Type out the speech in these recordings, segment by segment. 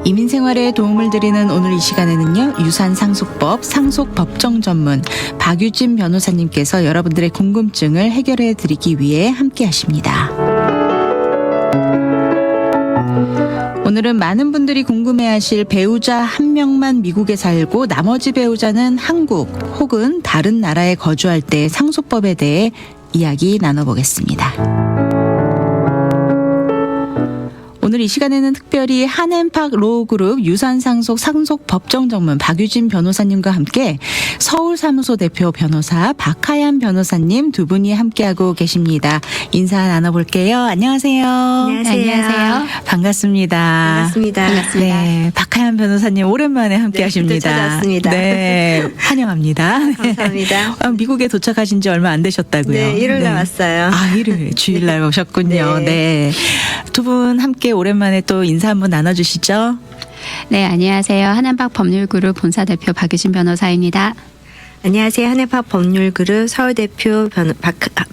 이민 생활에 도움을 드리는 오늘 이 시간에는요, 유산상속법 상속법정 전문 박유진 변호사님께서 여러분들의 궁금증을 해결해 드리기 위해 함께 하십니다. 오늘은 많은 분들이 궁금해하실 배우자 한 명만 미국에 살고 나머지 배우자는 한국 혹은 다른 나라에 거주할 때 상속법에 대해 이야기 나눠보겠습니다. 오늘 이 시간에는 특별히 한앤팍 로우그룹 유산상속 상속법정 전문 박유진 변호사님과 함께 서울사무소 대표 변호사 박하얀 변호사님 두 분이 함께하고 계십니다. 인사 나눠볼게요. 안녕하세요. 안녕하세요. 반갑습니다. 반갑습니다. 네, 박하얀 변호사님 오랜만에 함께하십니다. 또 찾아왔습니다. 네, 환영합니다. 감사합니다. 미국에 도착하신 지 얼마 안 되셨다고요? 네, 일요일 날 왔어요. 아, 일요일 주일날 오셨군요. 네. 네. 두 분 함께 오랜만에 또 인사 한번 나눠주시죠. 네, 안녕하세요. 한앤팍 법률그룹 본사 대표 박유진 변호사입니다. 안녕하세요. 한앤팍 법률그룹 서울대표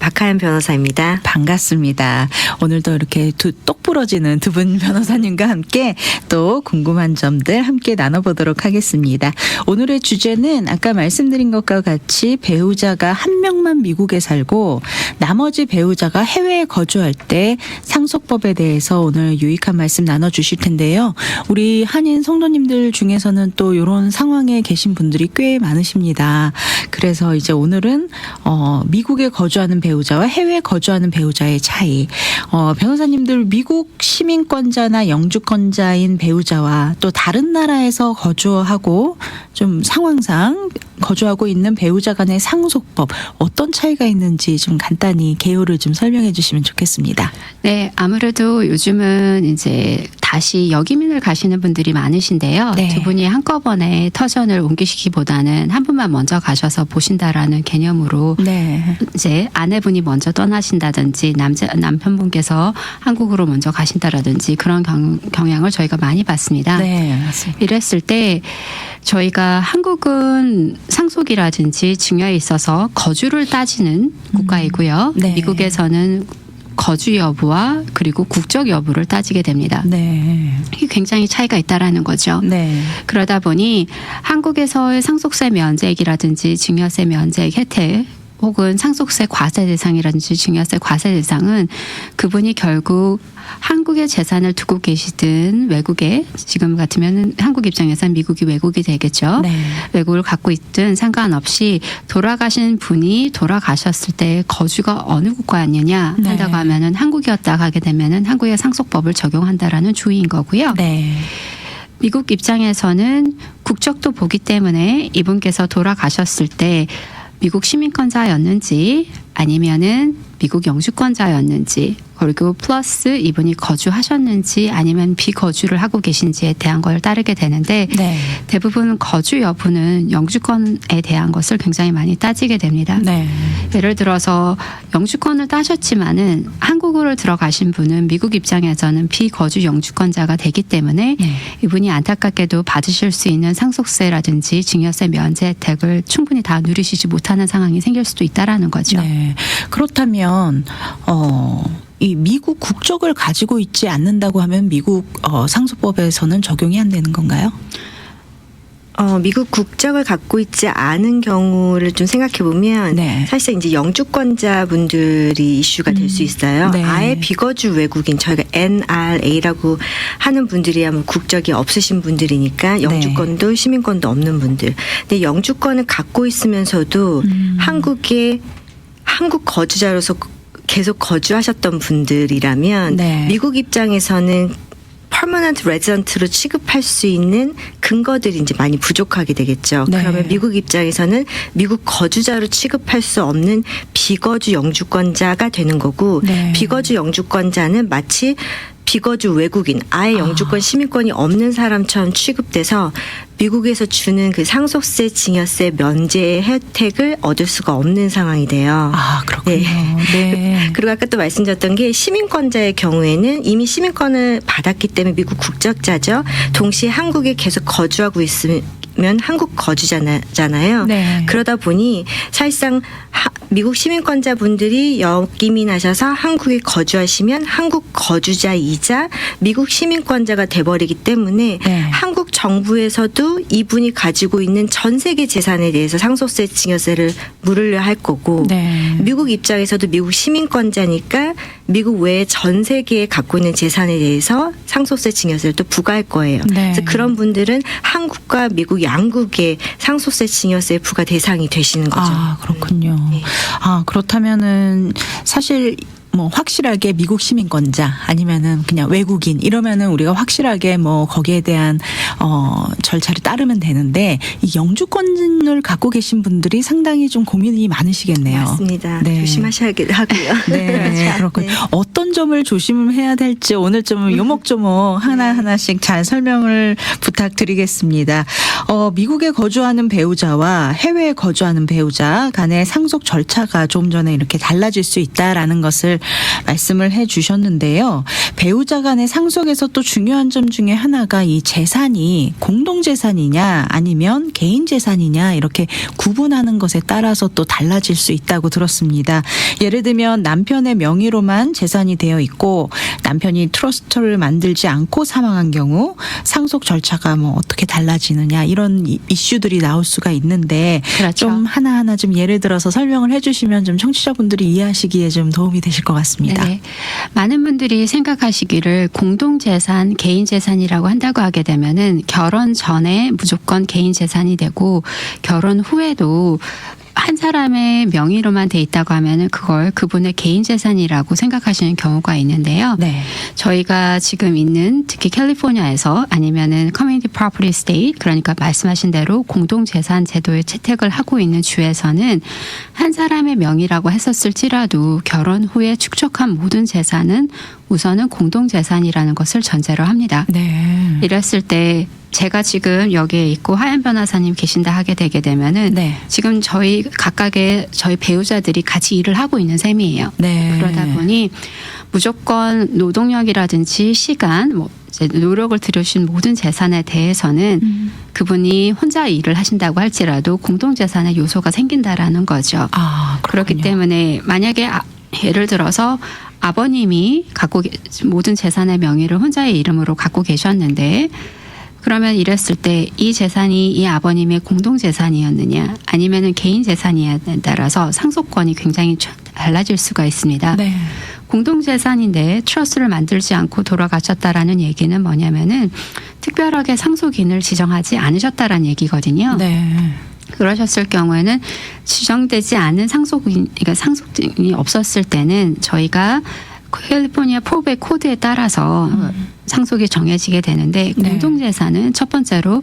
박하연 변호사입니다. 반갑습니다. 오늘도 이렇게 똑 부러지는 두 분 변호사님과 함께 또 궁금한 점들 함께 나눠보도록 하겠습니다. 오늘의 주제는 아까 말씀드린 것과 같이 배우자가 한 명만 미국에 살고 나머지 배우자가 해외에 거주할 때 상속법에 대해서 오늘 유익한 말씀 나눠주실 텐데요. 우리 한인 성도님들 중에서는 또 이런 상황에 계신 분들이 꽤 많으십니다. 그래서 이제 오늘은 미국에 거주하는 배우자와 해외에 거주하는 배우자의 차이, 변호사님들 미국 시민권자나 영주권자인 배우자와 또 다른 나라에서 거주하고 좀 상황상 거주하고 있는 배우자 간의 상속법 어떤 차이가 있는지 좀 간단히 개요를 좀 설명해 주시면 좋겠습니다. 네, 아무래도 요즘은 이제 다시 역이민을 가시는 분들이 많으신데요. 네. 두 분이 한꺼번에 터전을 옮기시기보다는 한 분만 먼저 가셔서 보신다라는 개념으로 네. 이제 아내분이 먼저 떠나신다든지 남편분께서 한국으로 먼저 가신다라든지 그런 경향을 저희가 많이 봤습니다. 네, 맞습니다. 이랬을 때 저희가 한국은 상속이라든지 증여에 있어서 거주를 따지는 국가이고요. 네. 미국에서는 거주 여부와 그리고 국적 여부를 따지게 됩니다. 네. 이게 굉장히 차이가 있다라는 거죠. 네. 그러다 보니 한국에서의 상속세 면책이라든지 증여세 면책 혜택 혹은 상속세 과세 대상이라든지 증여세 과세 대상은 그분이 결국 한국에 재산을 두고 계시든 외국에 지금 같으면 한국 입장에서는 미국이 외국이 되겠죠. 네. 외국을 갖고 있든 상관없이 돌아가신 분이 돌아가셨을 때 거주가 어느 국가였느냐 네. 한다고 하면은 한국이었다 가게 되면은 한국의 상속법을 적용한다라는 주의인 거고요. 네. 미국 입장에서는 국적도 보기 때문에 이분께서 돌아가셨을 때 미국 시민권자였는지 아니면은 미국 영주권자였는지 그리고 플러스 이분이 거주하셨는지 아니면 비거주를 하고 계신지에 대한 걸 따르게 되는데 네. 대부분 거주 여부는 영주권에 대한 것을 굉장히 많이 따지게 됩니다. 네. 예를 들어서 영주권을 따셨지만은 한국으로 들어가신 분은 미국 입장에서는 비거주 영주권자가 되기 때문에 네. 이분이 안타깝게도 받으실 수 있는 상속세라든지 증여세 면제 혜택을 충분히 다 누리시지 못하는 상황이 생길 수도 있다라는 거죠. 네. 그렇다면 이 미국 국적을 가지고 있지 않는다고 하면 미국 상속법에서는 적용이 안 되는 건가요? 미국 국적을 갖고 있지 않은 경우를 좀 생각해 보면 네. 사실 이제 영주권자 분들이 이슈가 될 수 있어요. 네. 아예 비거주 외국인 저희가 NRA라고 하는 분들이야 뭐 국적이 없으신 분들이니까 영주권도 시민권도 없는 분들. 근데 영주권을 갖고 있으면서도 한국 거주자로서 계속 거주하셨던 분들이라면 네. 미국 입장에서는 퍼머넌트 레지던트로 취급할 수 있는 근거들이 이제 많이 부족하게 되겠죠. 네. 그러면 미국 입장에서는 미국 거주자로 취급할 수 없는 비거주 영주권자가 되는 거고 네. 비거주 영주권자는 마치 비거주 외국인, 아예 영주권 시민권이 없는 사람처럼 취급돼서 미국에서 주는 그 상속세, 증여세 면제 혜택을 얻을 수가 없는 상황이 돼요. 아, 그렇군요. 네. 네. 그리고 아까 또 말씀드렸던 게 시민권자의 경우에는 이미 시민권을 받았기 때문에 미국 국적자죠. 동시에 한국에 계속 거주하고 있으면 가면 한국 거주자잖아요. 네. 그러다 보니 사실상 미국 시민권자분들이 역이민하셔서 한국에 거주하시면 한국 거주자이자 미국 시민권자가 돼버리기 때문에 네. 한국 정부에서도 이분이 가지고 있는 전 세계 재산에 대해서 상속세 증여세를 물으려 할 거고 네. 미국 입장에서도 미국 시민권자니까 미국 외에 전 세계에 갖고 있는 재산에 대해서 상속세 증여세를 또 부과할 거예요. 네. 그래서 그런 분들은 한국과 미국 양국의 상속세 증여세 부과 대상이 되시는 거죠. 아, 그렇군요. 네. 아, 그렇다면은 사실 뭐 확실하게 미국 시민권자 아니면은 그냥 외국인 이러면은 우리가 확실하게 뭐 거기에 대한 절차를 따르면 되는데 이 영주권을 갖고 계신 분들이 상당히 좀 고민이 많으시겠네요. 맞습니다. 네. 조심하셔야겠 하고요. 네, 그렇군요. 네. 어떤 점을 조심을 해야 될지 오늘 좀 요목조목 하나하나씩 잘 설명을 부탁드리겠습니다. 미국에 거주하는 배우자와 해외에 거주하는 배우자 간의 상속 절차가 좀 전에 이렇게 달라질 수 있다라는 것을 말씀을 해 주셨는데요. 배우자 간의 상속에서 또 중요한 점 중에 하나가 이 재산이 공동재산이냐 아니면 개인 재산이냐 이렇게 구분하는 것에 따라서 또 달라질 수 있다고 들었습니다. 예를 들면 남편의 명의로만 재산이 되어 있고 남편이 트러스트를 만들지 않고 사망한 경우 상속 절차가 뭐 어떻게 달라지느냐 이런 이슈들이 나올 수가 있는데 그렇죠. 좀 하나하나 좀 예를 들어서 설명을 해주시면 좀 청취자분들이 이해하시기에 좀 도움이 되실 것 같습니다. 네. 많은 분들이 생각하시기를 공동재산, 개인재산이라고 한다고 하게 되면은 결혼 전에 무조건 개인재산이 되고 결혼 후에도 한 사람의 명의로만 돼 있다고 하면은 그걸 그분의 개인 재산이라고 생각하시는 경우가 있는데요. 네. 저희가 지금 있는 특히 캘리포니아에서 아니면은 커뮤니티 프로퍼티 스테이트 그러니까 말씀하신 대로 공동 재산 제도에 채택을 하고 있는 주에서는 한 사람의 명의라고 했었을지라도 결혼 후에 축적한 모든 재산은 우선은 공동 재산이라는 것을 전제로 합니다. 네. 이랬을 때 제가 지금 여기에 있고 하얀 변호사님 계신다 하게 되게 되면은 네. 지금 저희 각각의 저희 배우자들이 같이 일을 하고 있는 셈이에요. 네. 그러다 보니 무조건 노동력이라든지 시간, 뭐 이제 노력을 들여주신 모든 재산에 대해서는 그분이 혼자 일을 하신다고 할지라도 공동재산의 요소가 생긴다라는 거죠. 아, 그렇기 그렇군요. 때문에 만약에 예를 들어서 아버님이 모든 재산의 명의를 혼자의 이름으로 갖고 계셨는데 그러면 이랬을 때 이 재산이 이 아버님의 공동재산이었느냐 아니면은 개인 재산이냐에 따라서 상속권이 굉장히 달라질 수가 있습니다. 네. 공동재산인데 트러스를 만들지 않고 돌아가셨다라는 얘기는 뭐냐면은 특별하게 상속인을 지정하지 않으셨다라는 얘기거든요. 네. 그러셨을 경우에는 지정되지 않은 그러니까 상속인이 없었을 때는 저희가 캘리포니아 프로베이 코드에 따라서 상속이 정해지게 되는데 네. 공동재산은 첫 번째로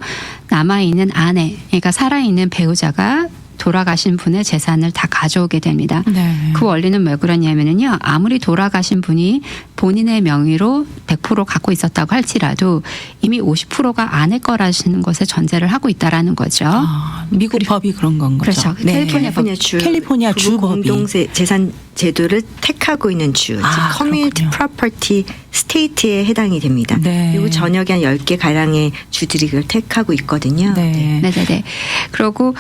남아있는 아내, 그러니까 살아있는 배우자가 돌아가신 분의 재산을 다 가져오게 됩니다. 네. 그 원리는 왜 그러냐면요. 아무리 돌아가신 분이 본인의 명의로 100% 갖고 있었다고 할지라도 이미 50%가 아내 거라는 것에 전제를 하고 있다라는 거죠. 아, 미국 법이 그런 건 거죠. 그렇죠. 캘리포니아 법. 캘리포니아 주 법이. 공동재산 제도를 택하고 있는 주, 아, 즉 커뮤니티 그렇군요. 프로퍼티 스테이트에 해당이 됩니다. 네. 그리고 전역에 한 10개 가량의 주들이 그걸 택하고 있거든요. 네. 네네네. 그리고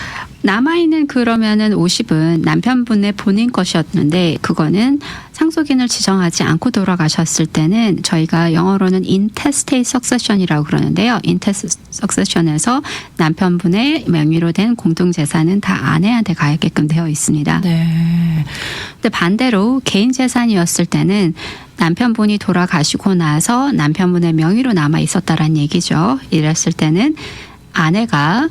남아있는 그러면은 50은 남편분의 본인 것이었는데 그거는 상속인을 지정하지 않고 돌아가셨을 때는 저희가 영어로는 intestate succession이라고 그러는데요. intestate succession에서 남편분의 명의로 된 공동재산은 다 아내한테 가게끔 되어 있습니다. 네. 근데 반대로 개인 재산이었을 때는 남편분이 돌아가시고 나서 남편분의 명의로 남아 있었다라는 얘기죠. 이랬을 때는 아내가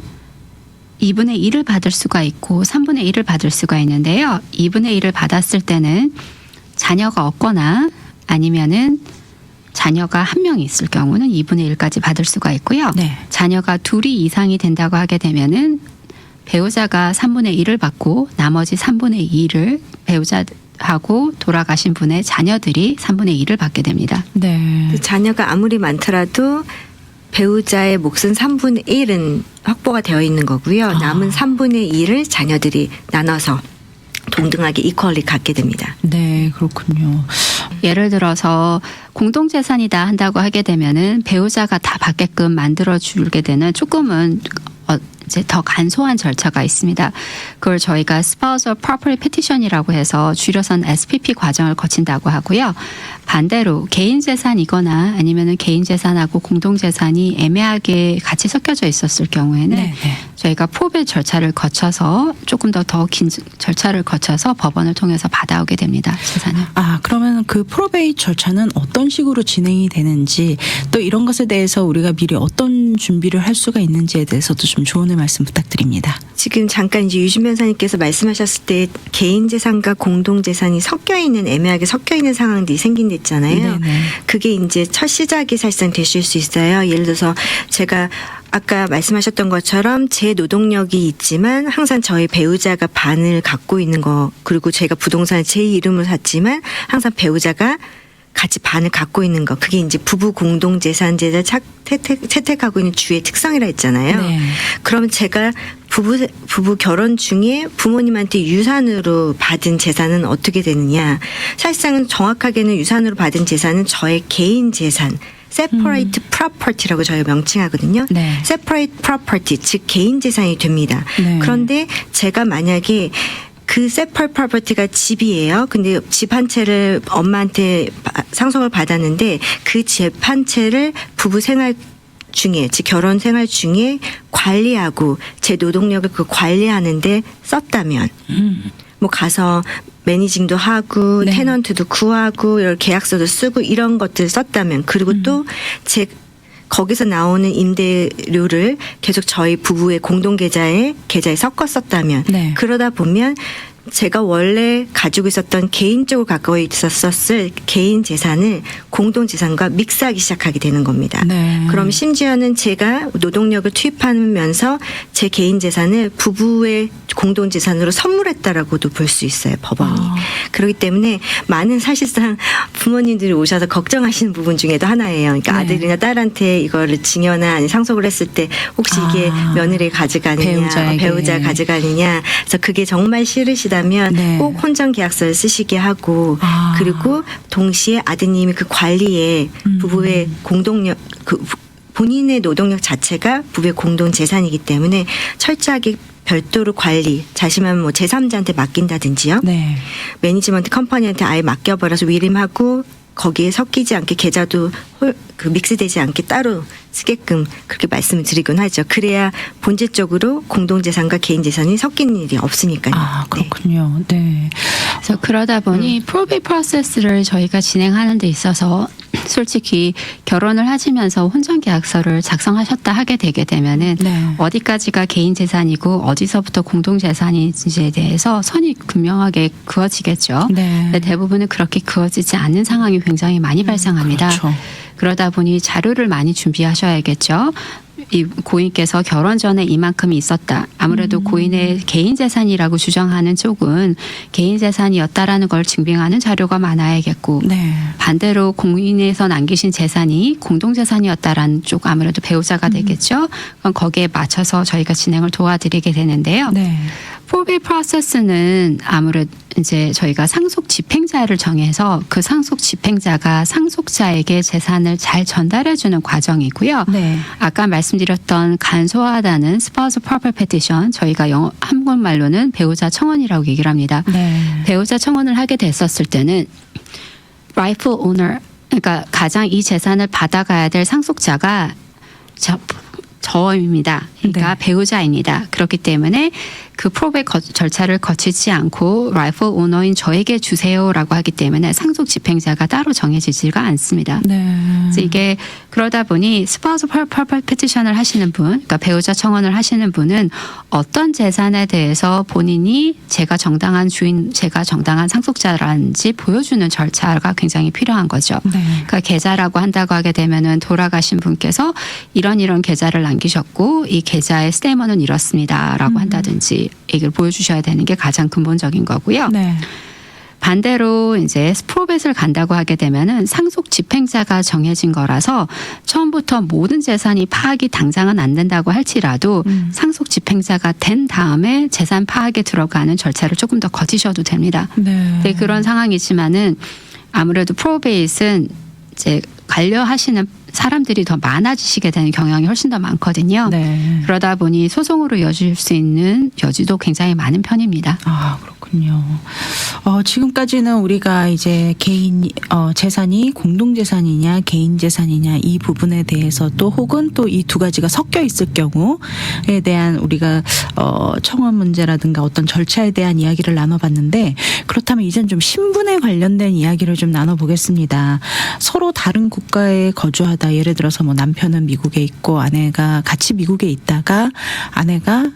2분의 1을 받을 수가 있고 3분의 1을 받을 수가 있는데요. 2분의 1을 받았을 때는 자녀가 없거나 아니면은 자녀가 한 명이 있을 경우는 2분의 1까지 받을 수가 있고요. 네. 자녀가 둘이 이상이 된다고 하게 되면은 배우자가 3분의 1을 받고 나머지 3분의 2를 배우자하고 돌아가신 분의 자녀들이 3분의 1을 받게 됩니다. 네. 그 자녀가 아무리 많더라도 배우자의 몫은 3분의 1은 확보가 되어 있는 거고요. 남은 3분의 1을 자녀들이 나눠서 동등하게 이퀄리 갖게 됩니다. 네, 그렇군요. 예를 들어서 공동재산이다 한다고 하게 되면은 배우자가 다 받게끔 만들어 주게 되는 조금은 이제 더 간소한 절차가 있습니다. 그걸 저희가 Spousal Property Petition이라고 해서 줄여선 SPP 과정을 거친다고 하고요. 반대로 개인 재산이거나 아니면은 개인 재산하고 공동 재산이 애매하게 같이 섞여져 있었을 경우에는 네. 저희가 프로베이트 절차를 거쳐서 조금 더 긴 절차를 거쳐서 법원을 통해서 받아오게 됩니다. 재산을. 그러면 그 프로베이트 절차는 어떤 식으로 진행이 되는지 또 이런 것에 대해서 우리가 미리 어떤 준비를 할 수가 있는지에 대해서도 좀 조언의 말씀 부탁드립니다. 지금 잠깐 이제 유진 변호사님께서 말씀하셨을 때 개인 재산과 공동 재산이 섞여 있는 애매하게 섞여 있는 상황들이 생긴댔잖아요. 네네. 그게 이제 첫 시작이 사실상 되실 수 있어요. 예를 들어서 제가 아까 말씀하셨던 것처럼 제 노동력이 있지만 항상 저희 배우자가 반을 갖고 있는 거, 그리고 제가 부동산을 제 이름으로 샀지만 항상 배우자가 같이 반을 갖고 있는 거, 그게 이제 부부 공동 재산제를 채택하고 있는 주의 특성이라 했잖아요. 네. 그러면 제가 부부 결혼 중에 부모님한테 유산으로 받은 재산은 어떻게 되느냐? 사실상은 정확하게는 유산으로 받은 재산은 저의 개인 재산, separate property라고 저희가 명칭하거든요. 네. separate property, 즉 개인 재산이 됩니다. 네. 그런데 제가 만약에 그 separate property가 집이에요. 근데 집 한 채를 엄마한테 상속을 받았는데 그 집 한 채를 부부 생활 중에, 즉 결혼 생활 중에 관리하고 제 노동력을 그 관리하는데 썼다면 뭐 가서 매니징도 하고 네. 테넌트도 구하고 이렇게 계약서도 쓰고 이런 것들 썼다면, 그리고 또 제 거기서 나오는 임대료를 계속 저희 부부의 공동 계좌에 섞어 썼다면, 네. 그러다 보면 제가 원래 가지고 있었던 개인적으로 갖고 있었을 개인 재산을 공동 재산과 믹스하기 시작하게 되는 겁니다. 네. 그럼 심지어는 제가 노동력을 투입하면서 제 개인 재산을 부부의 공동 재산으로 선물했다라고도 볼 수 있어요, 법원이. 그렇기 때문에 많은 사실상 부모님들이 오셔서 걱정하시는 부분 중에도 하나예요. 그러니까 네. 아들이나 딸한테 이거를 증여나 아니 상속을 했을 때 혹시 이게 며느리가 가져가느냐, 배우자 가져가느냐. 그래서 그게 정말 싫으시다면 네. 꼭 혼전 계약서를 쓰시게 하고, 그리고 동시에 아드님이 그 관리에 부부의 공동력, 본인의 노동력 자체가 부부의 공동 재산이기 때문에 철저하게 별도로 관리, 자신만 뭐 제3자한테 맡긴다든지요. 네. 매니지먼트 컴퍼니한테 아예 맡겨버려서 위임하고 거기에 섞이지 않게 계좌도 믹스되지 않게 따로 쓰게끔 그렇게 말씀을 드리곤 하죠. 그래야 본질적으로 공동재산과 개인재산이 섞이는 일이 없으니까요. 그렇군요. 네. 그래서 그러다 보니 프로베이트 프로세스를 저희가 진행하는 데 있어서 솔직히 결혼을 하시면서 혼전계약서를 작성하셨다 하게 되게 되면은 네. 어디까지가 개인 재산이고 어디서부터 공동 재산인지에 대해서 선이 분명하게 그어지겠죠. 네. 근데 대부분은 그렇게 그어지지 않는 상황이 굉장히 많이 발생합니다. 그렇죠. 그러다 보니 자료를 많이 준비하셔야겠죠. 이 고인께서 결혼 전에 이만큼이 있었다. 아무래도 고인의 개인 재산이라고 주장하는 쪽은 개인 재산이었다라는 걸 증빙하는 자료가 많아야겠고, 네. 반대로 고인에서 남기신 재산이 공동 재산이었다라는 쪽 아무래도 배우자가 되겠죠. 그럼 거기에 맞춰서 저희가 진행을 도와드리게 되는데요. 네. 프로베이트 프로세스는 아무래도 이제 저희가 상속 집행자를 정해서 그 상속 집행자가 상속자에게 재산을 잘 전달해주는 과정이고요. 네. 아까 말씀드렸던 간소하다는 Spousal Property Petition, 저희가 한국말로는 배우자 청원이라고 얘기를 합니다. 네. 배우자 청원을 하게 됐었을 때는 rightful owner, 그러니까 가장 이 재산을 받아가야 될 상속자가 저입니다. 그러니까 네. 배우자입니다. 그렇기 때문에 그 프로베이트 절차를 거치지 않고 rightful owner인 저에게 주세요라고 하기 때문에 상속 집행자가 따로 정해지지가 않습니다. 네. 그래서 이게 그러다 보니 Spousal Property Petition을 하시는 분, 그러니까 배우자 청원을 하시는 분은 어떤 재산에 대해서 본인이 제가 정당한 주인, 제가 정당한 상속자라는지 보여주는 절차가 굉장히 필요한 거죠. 네. 그러니까 계좌라고 한다고 하게 되면은 돌아가신 분께서 이런 계좌를 남기셨고 이 계좌의 스테이먼은 이렇습니다라고 한다든지 얘기를 보여주셔야 되는 게 가장 근본적인 거고요. 네. 반대로 이제 프로베이트를 간다고 하게 되면은 상속 집행자가 정해진 거라서 처음부터 모든 재산이 파악이 당장은 안 된다고 할지라도 상속 집행자가 된 다음에 재산 파악에 들어가는 절차를 조금 더 거치셔도 됩니다. 네. 네, 그런 상황이지만은 아무래도 프로베이트는 이제 관여하시는 사람들이 더 많아지시게 되는 경향이 훨씬 더 많거든요. 네. 그러다 보니 소송으로 이어질 수 있는 여지도 굉장히 많은 편입니다. 아, 그렇군요. 지금까지는 우리가 이제 개인 재산이 공동 재산이냐 개인 재산이냐 이 부분에 대해서 또 혹은 또 이 두 가지가 섞여 있을 경우에 대한 우리가 청원 문제라든가 어떤 절차에 대한 이야기를 나눠봤는데, 그렇다면 이젠 좀 신분에 관련된 이야기를 좀 나눠보겠습니다. 서로 다른 국가에 거주하다, 예를 들어서 뭐 남편은 미국에 있고 아내가 같이 미국에 있다가 아내가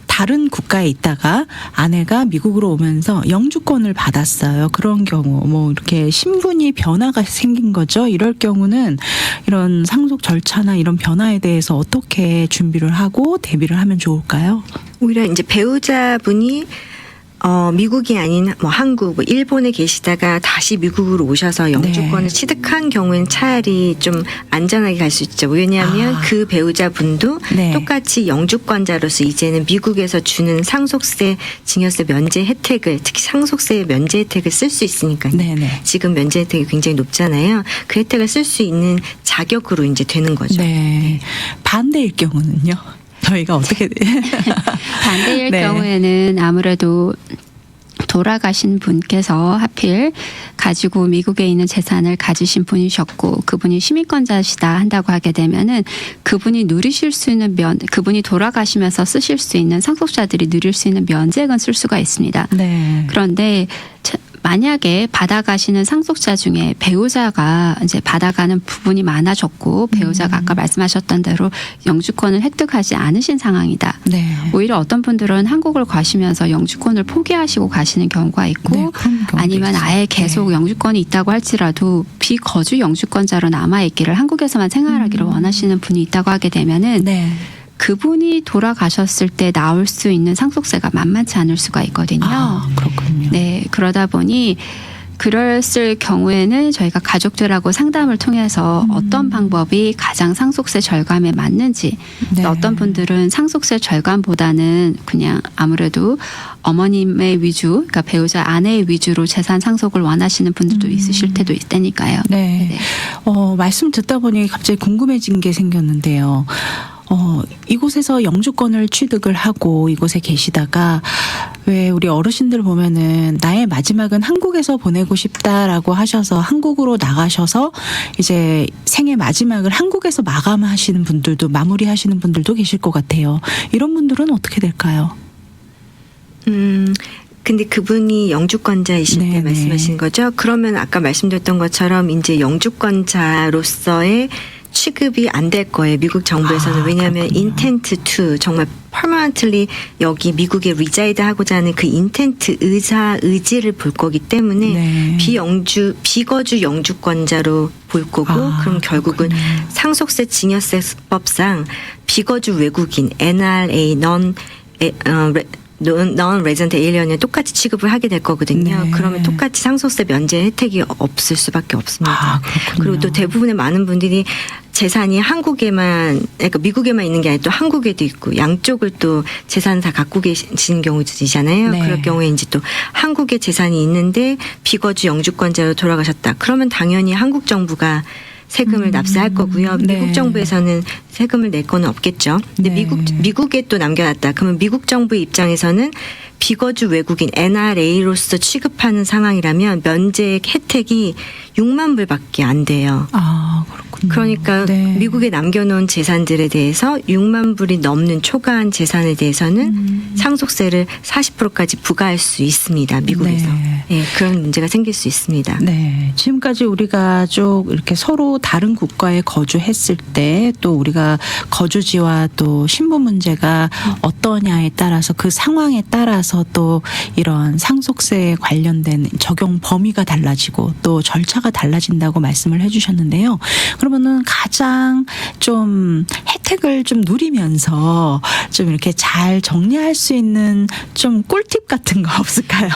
다른 국가에 있다가 아내가 미국으로 오면서 영주권을 받았어요. 그런 경우 뭐 이렇게 신분이 변화가 생긴 거죠. 이럴 경우는 이런 상속 절차나 이런 변화에 대해서 어떻게 준비를 하고 대비를 하면 좋을까요? 오히려 이제 배우자분이 미국이 아닌 뭐 한국, 뭐 일본에 계시다가 다시 미국으로 오셔서 영주권을 네. 취득한 경우에는 차라리 좀 안전하게 갈 수 있죠. 왜냐하면 그 배우자분도 네. 똑같이 영주권자로서 이제는 미국에서 주는 상속세, 증여세 면제 혜택을, 특히 상속세 면제 혜택을 쓸 수 있으니까요. 네네. 지금 면제 혜택이 굉장히 높잖아요. 그 혜택을 쓸 수 있는 자격으로 이제 되는 거죠. 네. 반대일 경우는요? 저희가 어떻게 반대일 네. 경우에는 아무래도 돌아가신 분께서 하필 가지고 미국에 있는 재산을 가지신 분이셨고 그분이 시민권자시다 한다고 하게 되면은 그분이 누리실 수 있는 그분이 돌아가시면서 쓰실 수 있는 상속자들이 누릴 수 있는 면제액은 쓸 수가 있습니다. 네. 그런데 만약에 받아가시는 상속자 중에 배우자가 이제 받아가는 부분이 많아졌고 배우자가 아까 말씀하셨던 대로 영주권을 획득하지 않으신 상황이다. 네. 오히려 어떤 분들은 한국을 가시면서 영주권을 포기하시고 가시는 경우가 있고 네, 그런 경우도 아니면 있어요. 아예 계속 네. 영주권이 있다고 할지라도 비거주 영주권자로 남아있기를 한국에서만 생활하기를 원하시는 분이 있다고 하게 되면은 네. 그분이 돌아가셨을 때 나올 수 있는 상속세가 만만치 않을 수가 있거든요. 아, 그렇군요. 네, 그러다 보니 그랬을 경우에는 저희가 가족들하고 상담을 통해서 어떤 방법이 가장 상속세 절감에 맞는지, 네. 어떤 분들은 상속세 절감보다는 그냥 아무래도 어머님의 위주, 그러니까 배우자 아내의 위주로 재산 상속을 원하시는 분들도 있으실 때도 있다니까요. 네. 네. 말씀 듣다 보니 갑자기 궁금해진 게 생겼는데요. 이곳에서 영주권을 취득을 하고 이곳에 계시다가 왜 우리 어르신들 보면은 나의 마지막은 한국에서 보내고 싶다라고 하셔서 한국으로 나가셔서 이제 생애 마지막을 한국에서 마감하시는 분들도 마무리하시는 분들도 계실 것 같아요. 이런 분들은 어떻게 될까요? 근데 그분이 영주권자이실 때 네네. 말씀하신 거죠? 그러면 아까 말씀드렸던 것처럼 이제 영주권자로서의 취급이 안 될 거예요. 미국 정부에서는. 왜냐하면 그렇군요. 인텐트 투 정말 permanently 여기 미국에 reside 하고자 하는 그 인텐트 의지를 볼 거기 때문에 네. 비거주 영주권자로 볼 거고 그럼 결국은 그렇군요. 상속세 증여세법상 비거주 외국인 NRA non-resident alien에 똑같이 취급을 하게 될 거거든요. 네. 그러면 똑같이 상속세 면제 혜택이 없을 수밖에 없습니다. 그렇군요. 그리고 또 대부분의 많은 분들이 재산이 그러니까 미국에만 있는 게 아니라 또 한국에도 있고 양쪽을 또 재산 다 갖고 계시는 경우들이잖아요. 네. 그럴 경우에 이제 또 한국에 재산이 있는데 비거주 영주권자로 돌아가셨다. 그러면 당연히 한국 정부가 세금을 납세할 거고요. 네. 미국 정부에서는 세금을 낼 건 없겠죠. 근데 네. 미국에 또 남겨놨다. 그러면 미국 정부 입장에서는 비거주 외국인 NRA로서 취급하는 상황이라면 면제액 혜택이 6만 불밖에 안 돼요. 그렇군요. 그러니까 네. 미국에 남겨놓은 재산들에 대해서 6만 불이 넘는 초과한 재산에 대해서는 상속세를 40%까지 부과할 수 있습니다. 미국에서. 네. 네, 그런 문제가 생길 수 있습니다. 네. 지금까지 우리가 쭉 이렇게 서로 다른 국가에 거주했을 때 또 우리가 거주지와 또 신분 문제가 어떠냐에 따라서 그 상황에 따라서 또 이런 상속세에 관련된 적용 범위가 달라지고 또 절차가 달라진다고 말씀을 해주셨는데요. 그러면은 가장 좀 혜택을 좀 누리면서 좀 이렇게 잘 정리할 수 있는 좀 꿀팁 같은 거 없을까요?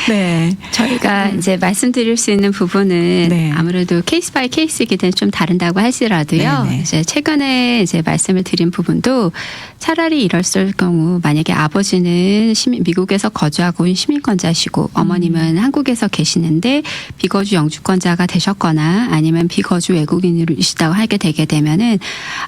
네. 저희가 이제 말씀드릴 수 있는 부분은 네. 아무래도 케이스 바이 케이스이기 때문에 좀 다른다고 할지라도요. 네네. 이제 최근에 이제 말씀을 드린 부분도 차라리 이랬을 경우 만약에 아버지는 미국에서 거주하고 있는 시민권자시고 어머님은 한국에서 계시는데 비거주 영주권자가 되셨거나 아니면 비거주 외국인이시다고 하게 되게 되면은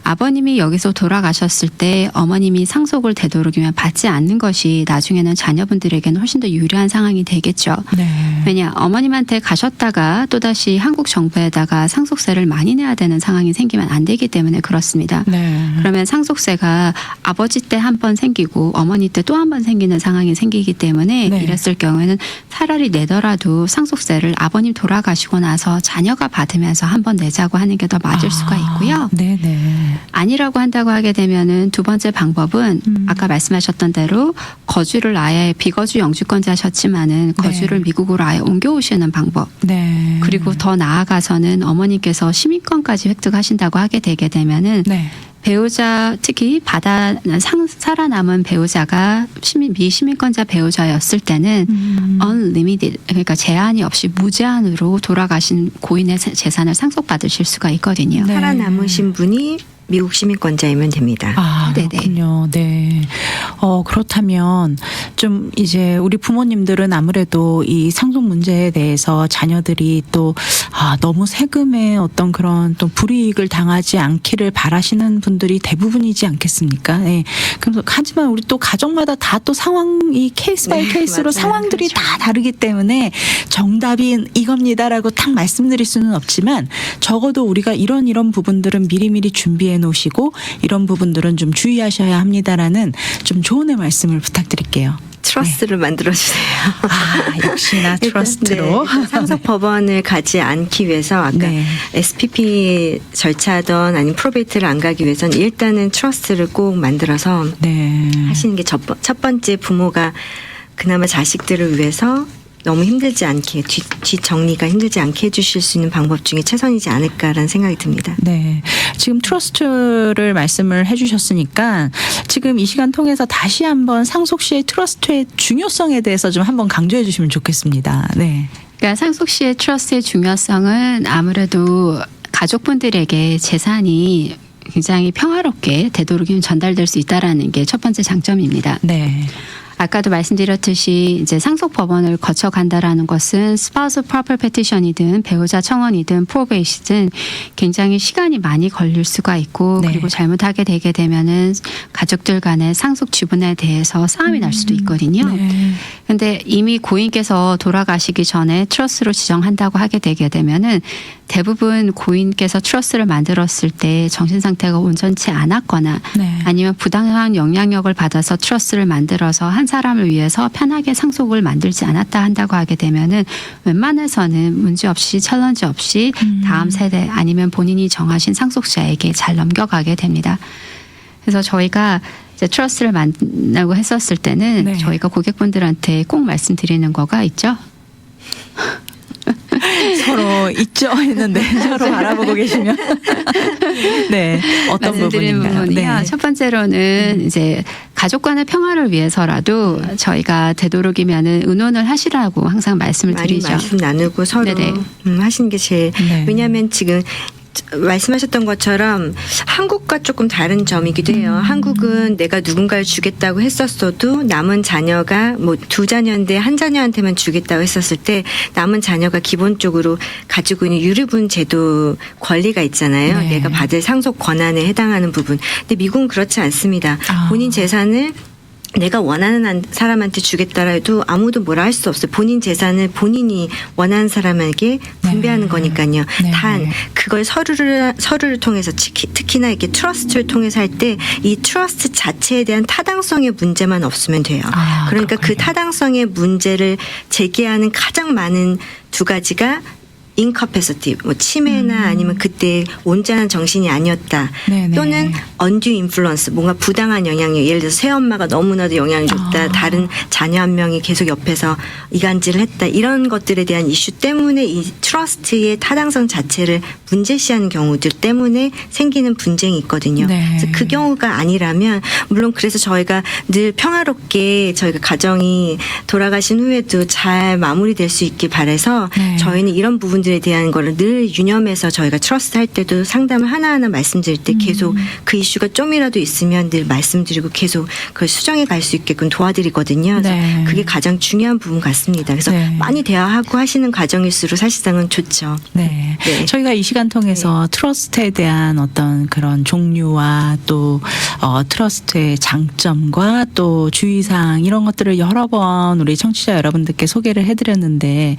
아버님이 여기서 돌아가셨을 때 어머님이 상속을 되도록이면 받지 않는 것이 나중에는 자녀분들에게는 훨씬 더 유리한 상황이 되겠죠. 네. 왜냐 어머님한테 가셨다가 또다시 한국 정부에다가 상속세를 많이 내야 되는 상황이 생기면 안 되기 때문에 그렇습니다. 네. 그러면 상속세가 아버지 때 한 번 생기고 어머니 때 또 한 번 생기는 상황이 생기기 때문에 네. 이랬을 경우에는 차라리 내더라도 상속세를 아버님 돌아가시고 나서 자녀가 받으면서 한 번 내자고 하는 게 더 맞을 수가 있고요. 네네. 아니라고 한다고 하게 되면은 두 번째 방법은 아까 말씀하셨던 대로 거주를 아예 비거주 영주권자셨지만은 거주를 미국으로 아예 옮겨오시는 방법. 네. 그리고 더 나아가서는 어머니께서 시민권까지 획득하신다고 하게 되게 되면은 네. 배우자 특히 살아남은 배우자가 미시민권자 배우자였을 때는 unlimited 그러니까 제한이 없이 무제한으로 돌아가신 고인의 재산을 상속받으실 수가 있거든요. 네. 살아남으신 분이 미국 시민권자이면 됩니다. 아, 네네. 그렇군요. 네. 그렇다면 좀 이제 우리 부모님들은 아무래도 이 상속 문제에 대해서 자녀들이 또 너무 세금에 어떤 그런 또 불이익을 당하지 않기를 바라시는 분들이 대부분이지 않겠습니까? 네. 그래서 하지만 우리 또 가정마다 다 또 상황이 케이스 바이 네, 케이스로 맞아요. 상황들이 그렇죠. 다 다르기 때문에 정답이 이겁니다라고 딱 말씀드릴 수는 없지만 적어도 우리가 이런 부분들은 미리미리 준비해 놓으시고 이런 부분들은 좀 주의하셔야 합니다라는 좀 조언의 말씀을 부탁드릴게요. 트러스트를 만들어주세요. 역시나 트러스트로. 네, 상속 법원을 가지 않기 위해서 아까 네. SPP 절차하던 아니면 프로베이트를 안 가기 위해서는 일단은 트러스트를 꼭 만들어서 네. 하시는 게 첫 번째 부모가 그나마 자식들을 위해서 너무 힘들지 않게 뒷 정리가 힘들지 않게 해주실 수 있는 방법 중에 최선이지 않을까라는 생각이 듭니다. 네. 지금 트러스트를 말씀을 해주셨으니까 지금 이 시간 통해서 다시 한번 상속 시의 트러스트의 중요성에 대해서 좀 한번 강조해 주시면 좋겠습니다. 네. 그러니까 상속 시의 트러스트의 중요성은 아무래도 가족분들에게 재산이 굉장히 평화롭게 되도록이면 전달될 수 있다라는 게 첫 번째 장점입니다. 네. 아까도 말씀드렸듯이 이제 상속 법원을 거쳐간다라는 것은 spousal proper petition이든 배우자 청원이든 probate이든 굉장히 시간이 많이 걸릴 수가 있고 네. 그리고 잘못하게 되게 되면은 가족들 간의 상속 지분에 대해서 싸움이 날 수도 있거든요. 네. 근데 이미 고인께서 돌아가시기 전에 트러스로 지정한다고 하게 되게 되면은 대부분 고인께서 트러스를 만들었을 때 정신 상태가 온전치 않았거나 네. 아니면 부당한 영향력을 받아서 트러스를 만들어서 한 사람을 위해서 편하게 상속을 만들지 않았다 한다고 하게 되면은 웬만해서는 문제 없이 챌린지 없이 다음 세대 아니면 본인이 정하신 상속자에게 잘 넘겨가게 됩니다. 그래서 저희가 이제 트러스를 만들고 했었을 때는 네. 저희가 고객분들한테 꼭 말씀드리는 거가 있죠. 서로 있죠 했는데 서로 바라보고 계시면 네 어떤 말씀드리는 부분인가요? 부분이요. 네. 첫 번째로는 이제 가족 간의 평화를 위해서라도 저희가 되도록이면은 의논을 하시라고 항상 말씀을 많이 드리죠. 말씀 나누고 서로 네네. 하시는 게 제일 네. 왜냐하면 지금 말씀하셨던 것처럼 한국과 조금 다른 점이기도 해요. 한국은 내가 누군가를 주겠다고 했었어도 남은 자녀가 뭐 두 자녀인데 한 자녀한테만 주겠다고 했었을 때 남은 자녀가 기본적으로 가지고 있는 유류분 제도 권리가 있잖아요. 네. 내가 받을 상속 권한에 해당하는 부분. 근데 미국은 그렇지 않습니다. 본인 재산을 내가 원하는 사람한테 주겠다라 해도 아무도 뭐라 할 수 없어요. 본인 재산을 본인이 원하는 사람에게 분배하는 네. 거니까요. 네. 단 그걸 서류를 통해서 특히나 이렇게 트러스트를 통해서 할 때 이 트러스트 자체에 대한 타당성의 문제만 없으면 돼요. 그러니까 그렇군요. 그 타당성의 문제를 제기하는 가장 많은 두 가지가 incapacity, 뭐 치매나 아니면 그때 온전한 정신이 아니었다. 네네. 또는 undue influence, 뭔가 부당한 영향력. 예를 들어서 새엄마가 너무나도 영향을 줬다. 다른 자녀 한 명이 계속 옆에서 이간질을 했다. 이런 것들에 대한 이슈 때문에 이 트러스트의 타당성 자체를 문제시하는 경우들 때문에 생기는 분쟁이 있거든요. 네. 그래서 그 경우가 아니라면 물론 그래서 저희가 늘 평화롭게 저희가 가정이 돌아가신 후에도 잘 마무리될 수 있길 바라서 네. 저희는 이런 부분들에 대한 거를 늘 유념해서 저희가 트러스트 할 때도 상담을 하나하나 말씀드릴 때 계속 그 이슈가 좀이라도 있으면 늘 말씀드리고 계속 그걸 수정해 갈 수 있게끔 도와드리거든요. 그래서 네. 그게 가장 중요한 부분 같습니다. 그래서 네. 많이 대화하고 하시는 과정일수록 사실상은 좋죠. 네. 네. 저희가 이 시간 통해서 트러스트에 대한 어떤 그런 종류와 또 트러스트의 장점과 또 주의사항 이런 것들을 여러 번 우리 청취자 여러분들께 소개를 해드렸는데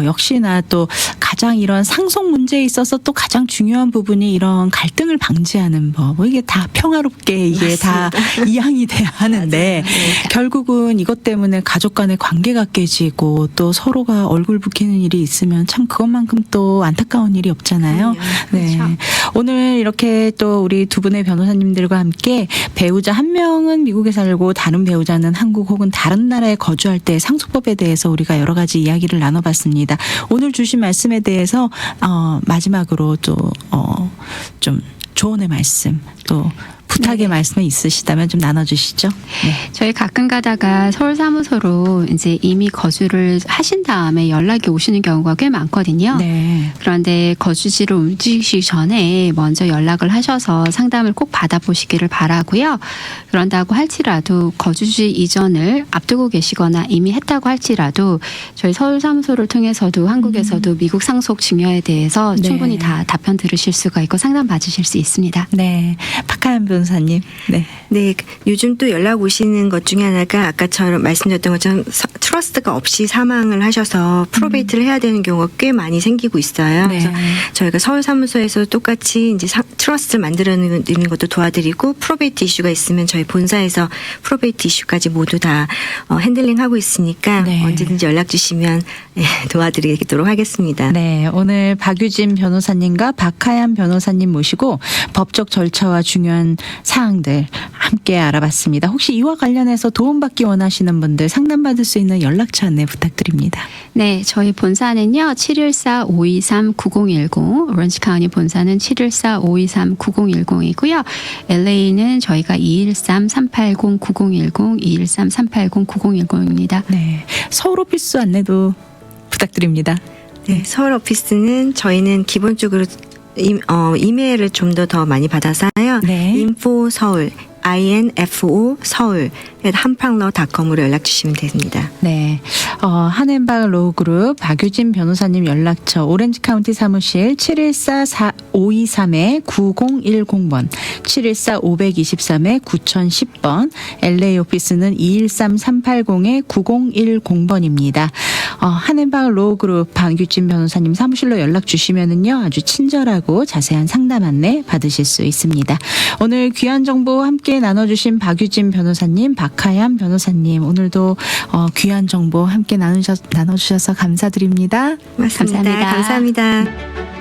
역시나 또 가장 이런 상속 문제에 있어서 또 가장 중요한 부분이 이런 갈등을 방지하는 법. 뭐 이게 다 평화롭게 이게 다 이양이 돼야 하는데 결국은 이것 때문에 가족 간의 관계가 깨지고 또 서로가 얼굴 붉히는 일이 있으면 참 그것만큼 또 안타까운 일이 없잖아요. 네. 그렇죠. 오늘 이렇게 또 우리 두 분의 변호사님들과 함께 배우자 한 명은 미국에 살고 다른 배우자는 한국 혹은 다른 나라에 거주할 때 상속법에 대해서 우리가 여러 가지 이야기를 나눠봤습니다. 오늘 주신 말씀에 대해서 마지막으로 또 좀 조언의 말씀 또 부탁의 말씀이 있으시다면 좀 나눠주시죠. 네. 저희 가끔 가다가 서울 사무소로 이제 이미 거주를 하신 다음에 연락이 오시는 경우가 꽤 많거든요. 네. 그런데 거주지를 움직이시기 전에 먼저 연락을 하셔서 상담을 꼭 받아보시기를 바라고요. 그런다고 할지라도 거주지 이전을 앞두고 계시거나 이미 했다고 할지라도 저희 서울 사무소를 통해서도 한국에서도 미국 상속 증여에 대해서 네. 충분히 다 답변 들으실 수가 있고 상담 받으실 수 있습니다. 네. 박하연 변호사님. 네. 네, 요즘 또 연락 오시는 것 중에 하나가 아까처럼 말씀드렸던 것처럼 트러스트가 없이 사망을 하셔서 프로베이트를 해야 되는 경우가 꽤 많이 생기고 있어요. 네. 그래서 저희가 서울 사무소에서 똑같이 이제 트러스트를 만들어내는 것도 도와드리고 프로베이트 이슈가 있으면 저희 본사에서 프로베이트 이슈까지 모두 다 핸들링하고 있으니까 네. 언제든지 연락 주시면 도와드리도록 하겠습니다. 네, 오늘 박유진 변호사님과 박하연 변호사님 모시고 법적 절차와 중요한 사항들 함께 알아봤습니다. 혹시 이와 관련해서 도움받기 원하시는 분들 상담받을 수 있는 연락처 안내 부탁드립니다. 네, 저희 본사는요. 714-523-9010, 오렌지 카운티 본사는 714-523-9010이고요. LA는 저희가 213-380-9010, 213-380-9010입니다. 네, 서울 오피스 안내도 부탁드립니다. 네, 서울 오피스는 저희는 기본적으로 이메일을 좀 더 많이 받아서요. 네. info 서울 info 서울 한팡러.com으로 연락 주시면 됩니다. 네, 한앤박 로그룹 박유진 변호사님 연락처 오렌지 카운티 사무실 714-523-9010번 714-523-9010번 LA 오피스는 213-380-9010번입니다. 한앤박 로그룹 박유진 변호사님 사무실로 연락 주시면은요 아주 친절하고 자세한 상담 안내 받으실 수 있습니다. 오늘 귀한 정보 함께 나눠주신 박유진 변호사님, 박하연 변호사님 오늘도 귀한 정보 함께 나눠주셔서 감사드립니다. 맞습니다. 감사합니다. 감사합니다.